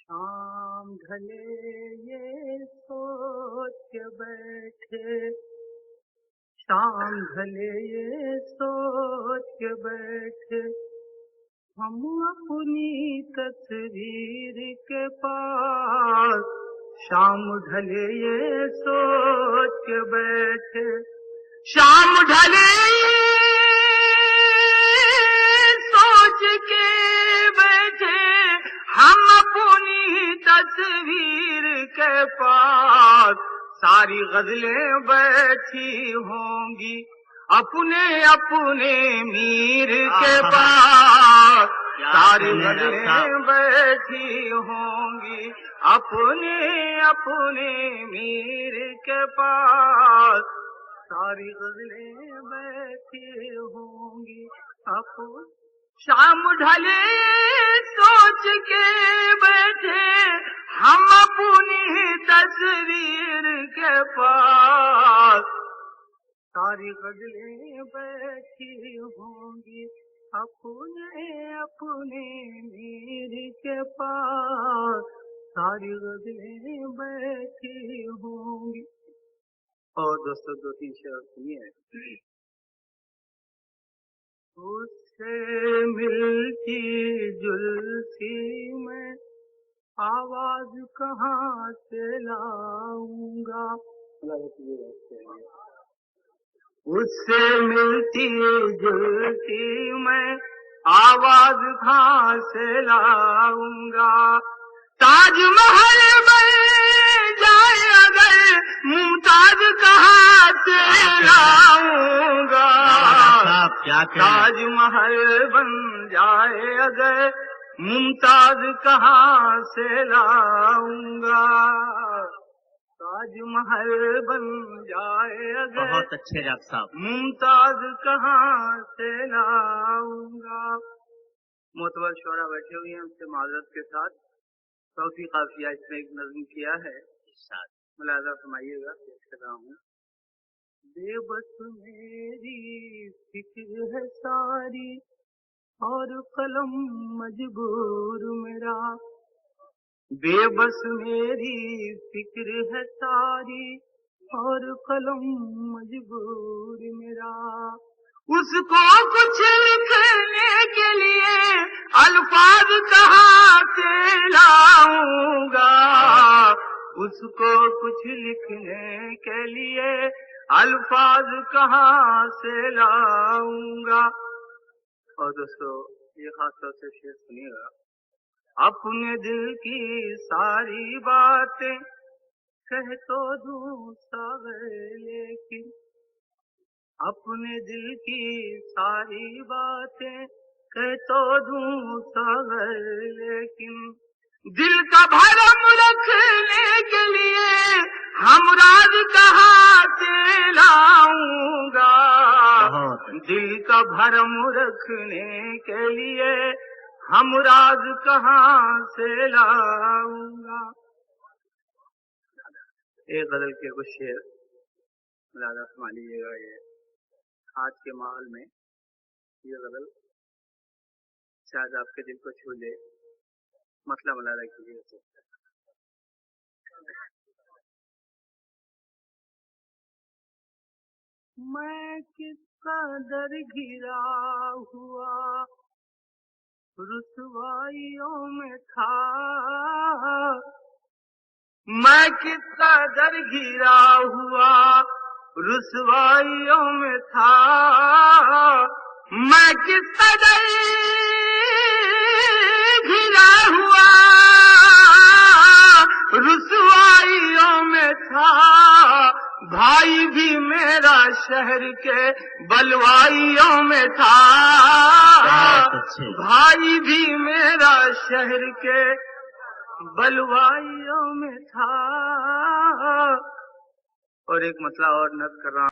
شام ڈھلے یہ سوچ کے بیٹھے، شام ڈھلے یہ سوچ کے بیٹھے، ہم اپنی تصویر کے پاس۔ شام ڈھلے یہ سوچ کے بیٹھے، شام ڈھلے سوچ کے بیٹھے، ہم اپنی تصویر کے پاس۔ ساری غزلیں بیٹھی ہوں گی اپنے اپنے میر کے پاس، ساری غزلیں بیٹھی ہوں گی اپنے اپنے میر کے پاس، ساری غزلیں بیٹھی ہوں گی اپنے۔ شام ڈھلے سوچ کے بیٹھے، ہم اپنی تصویر کے پاس، ساری غزلیں بیٹھی ہوں گی اپنے اپنے میر کے پاس، ساری غزلیں بیٹھی ہوں گی۔ اور دوستو دو تین شعر سنیے۔ اس سے ملتی جلتی میں آواز کہاں سے لاؤں گا، اس سے ملتی جلتی میں آواز کہاں سے لاؤں گا۔ تاج محل بن جائے اگر ممتاز کہاں سے لاؤں گا، تاج محل بن جائے اگر ممتاز کہاں سے لاؤں گا، تاج محل بن جائے اگر بہت اچھے ڈاکٹر صاحب ممتاز کہاں سے لاؤں گا۔ معتبر شعراء بیٹھے ہوئے ہیں، ان سے معذرت کے ساتھ صوتی قافیہ اس میں ایک نظم کیا ہے، ملاحظہ فرمائیے گا، پیش کر رہا ہوں۔ بے بس میری فکر ہے ساری اور قلم مجبور میرا، بے بس میری فکر ہے ساری اور قلم مجبور میرا، اس کو کچھ لکھنے کے لیے الفاظ کہاں سے لاؤں گا، اس کو کچھ لکھنے کے لیے الفاظ کہاں سے لاؤں گا۔ اور دوستو یہ خاص طور سے شعر سنیے گا۔ اپنے دل کی ساری باتیں کہہ تو دوں ساغر لیکن، اپنے دل کی ساری باتیں کہہ تو دوں ساغر لیکن، دل کا بھرم رکھنے کے لیے ہم راز کہاں سے لاؤں گا، دل کا بھرم رکھنے کے لیے ہم راز کہاں سے لاؤں گا۔ ایک غزل کے کچھ شعر ملاحظہ فرما لیجیے گا۔ یہ آج کے ماحول میں یہ غزل شاید آپ کے دل کو چھو لے، مسئلہ ملاحظہ کیجیے۔ میں کس قدر گھرا ہوا رسوائیوں میں تھا، میں کس قدر گھرا ہوا رسوائیوں میں تھا، میں کس قدر گھرا ہوا رسوائیوں میں تھا، بھائی بھی میرا شہر کے بلوائیوں میں تھا، بھائی بھی میرا شہر کے بلوائیوں میں تھا۔ اور ایک مسئلہ اور نقل کر رہا ہوں۔